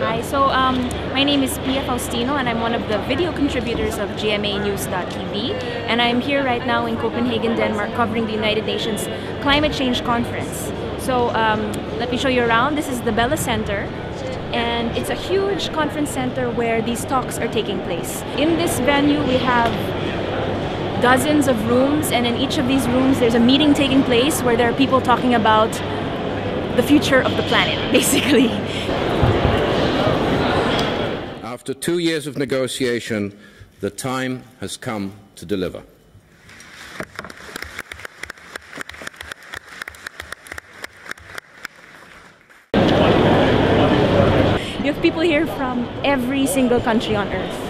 Hi, so my name is Pia Faustino and I'm one of the video contributors of GMAnews.tv, and I'm here right now in Copenhagen, Denmark, covering the United Nations Climate Change Conference. So let me show you around. This is the Bella Center, and it's a huge conference center where these talks are taking place. In this venue we have dozens of rooms, and in each of these rooms there's a meeting taking place where there are people talking about the future of the planet, basically. After 2 years of negotiation, the time has come to deliver. You have people here from every single country on earth,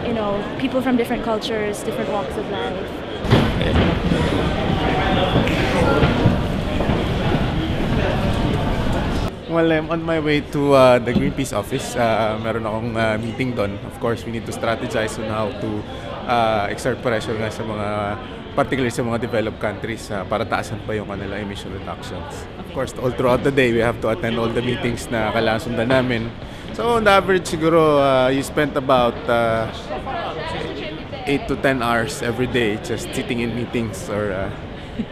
and people from different cultures, different walks of life. Well, I'm on my way to the Greenpeace office. Meron akong meeting doon. Of course, we need to strategize on how to exert pressure nga sa mga, particularly sa mga developed countries, para taasan pa yung kanila emission reductions. Of course, all throughout the day, we have to attend all the meetings na kailangan sundan namin. So, on the average, siguro, you spend about 8 to 10 hours every day just sitting in meetings or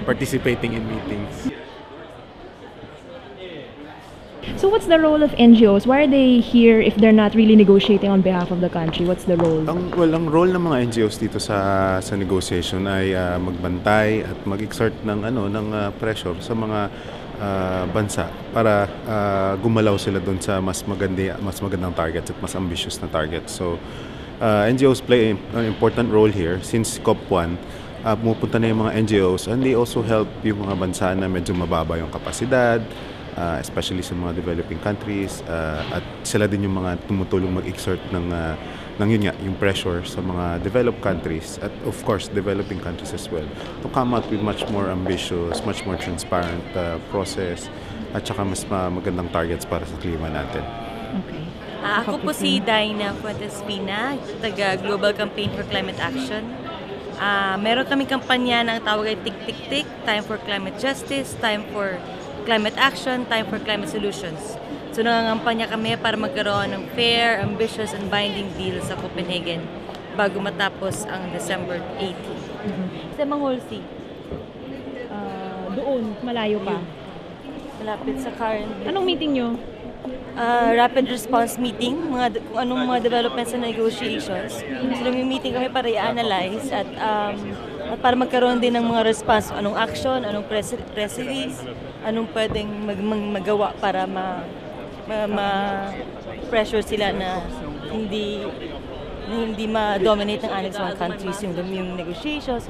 participating in meetings. So what's the role of NGOs? Why are they here if they're not really negotiating on behalf of the country? What's the role? Ang role ng mga NGOs dito sa negotiation ay magbantay at mag-exert ng pressure sa mga bansa para gumalaw sila doon sa mas magandang targets at mas ambitious na targets. So NGOs play an important role here since COP1. Pumupunta na yung mga NGOs, and they also help yung mga bansa na medyo mababa yung kapasidad, especially sa mga developing countries, at sila din yung mga tumutulong mag-exert ng yun nga, yung pressure sa mga developed countries at of course developing countries as well to come out with much more ambitious, much more transparent process at saka mas magandang targets para sa klima natin. Okay. Ako po si Daina Fuentes-Pina, taga Global Campaign for Climate Action. Meron kaming kampanya na ang tawag ay Tik-Tik-Tik, Time for Climate Justice, Time for Climate Action, Time for Climate Solutions. So nangangampanya kami para magkaroon ng fair, ambitious, and binding deal sa Copenhagen bago matapos ang December 18. Sa Mangolsi. Doon, malayo pa. Malapit sa current. Anong meeting nyo? Rapid response meeting, kung anong mga developments sa negotiations. So nag-meeting kami para i-analyze at para magkaroon din ng mga response, anong action, anong press release, anong pwedeng magawa para ma-pressure sila na hindi ma-dominate ng Annex 1 countries yung negotiations.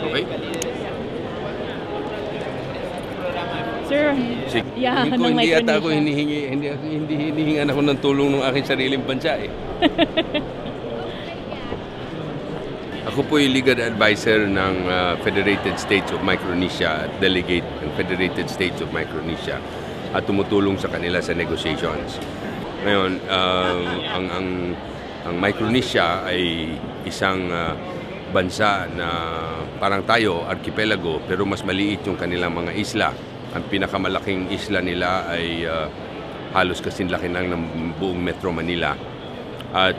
Okay. Sir, hindi ata ako hinihingan ako ng tulong ng aking sariling bansa eh. Ako po yung legal advisor ng Federated States of Micronesia at delegate ng Federated States of Micronesia at tumutulong sa kanila sa negotiations. Ngayon, ang Micronesia ay isang bansa na parang tayo, archipelago, pero mas maliit yung kanilang mga isla. Ang pinakamalaking isla nila ay halos kasinlaki ng buong Metro Manila. At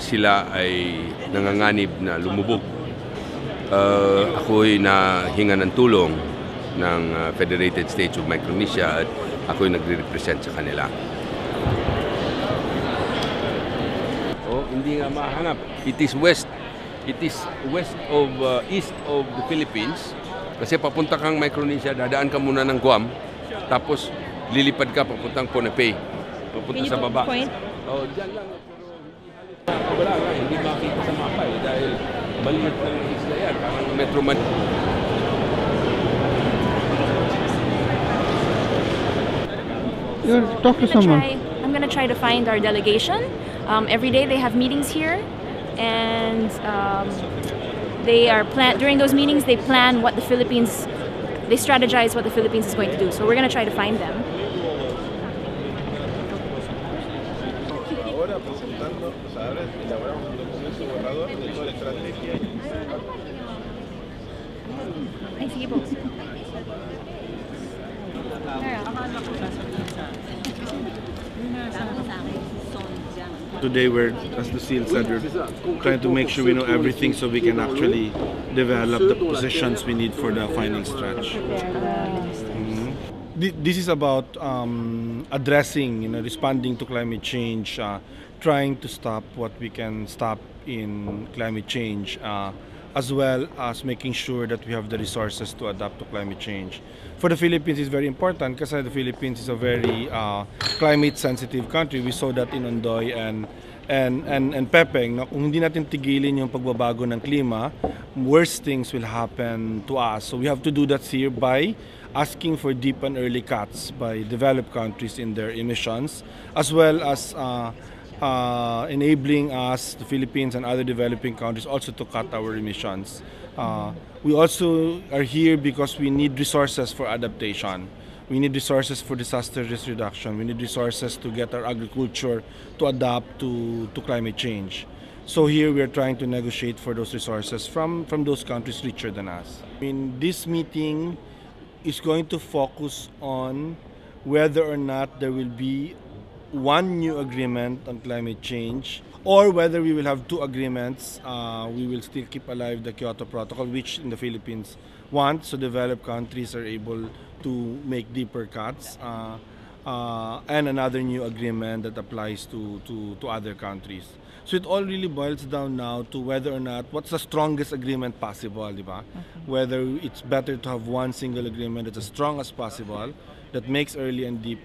sila ay nanganganib na lumubog. Ako'y nahinga ng tulong ng Federated States of Micronesia at ako'y nagre-represent sa kanila. Hindi nga mahanap. It is west of east of the Philippines. Kasi papunta kang Micronesia, dadaan ka muna ng Guam, tapos lilipad ka papuntang Ponape, papunta sa baba. Diyan lang. Pero wala nga, hindi makita sa mapa dahil maliit lang ang isla yan, parang Metro Manila. Talk to someone. I'm gonna try to find our delegation. Every day they have meetings here, and during those meetings they plan what they strategize what the Philippines is going to do. So we're gonna try to find them. Ay, sige po. Today we're, as the seal said, we're trying to make sure we know everything so we can actually develop the positions we need for the final stretch. This is about addressing, responding to climate change, trying to stop what we can stop in climate change, as well as making sure that we have the resources to adapt to climate change. For the Philippines, it's very important because the Philippines is a very climate-sensitive country. We saw that in Ondoy and Pepeng. Na kung hindi natin tigilin yung pagbabago ng klima, worse things will happen to us. So we have to do that here by asking for deep and early cuts by developed countries in their emissions, as well as enabling us, the Philippines and other developing countries, also to cut our emissions. We also are here because we need resources for adaptation. We need resources for disaster risk reduction. We need resources to get our agriculture to adapt to climate change. So here we are trying to negotiate for those resources from those countries richer than us. This meeting is going to focus on whether or not there will be one new agreement on climate change, or whether we will have two agreements. We will still keep alive the Kyoto Protocol, which in the Philippines want, so developed countries are able to make deeper cuts, and another new agreement that applies to other countries. So it all really boils down now to whether or not, what's the strongest agreement possible, di ba? Whether it's better to have one single agreement that's as strong as possible, that makes early and deep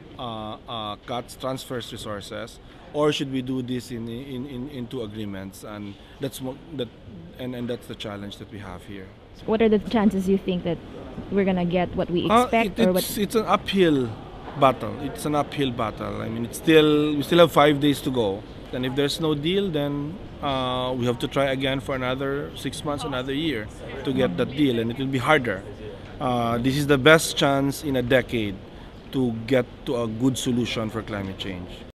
cuts, transfers resources, or should we do this in two agreements? And that's the challenge that we have here. What are the chances you think that we're gonna get what we expect? It's an uphill battle. It's an uphill battle. we still have 5 days to go. And if there's no deal, then we have to try again for another 6 months, another year to get that deal, and it will be harder. This is the best chance in a decade to get to a good solution for climate change.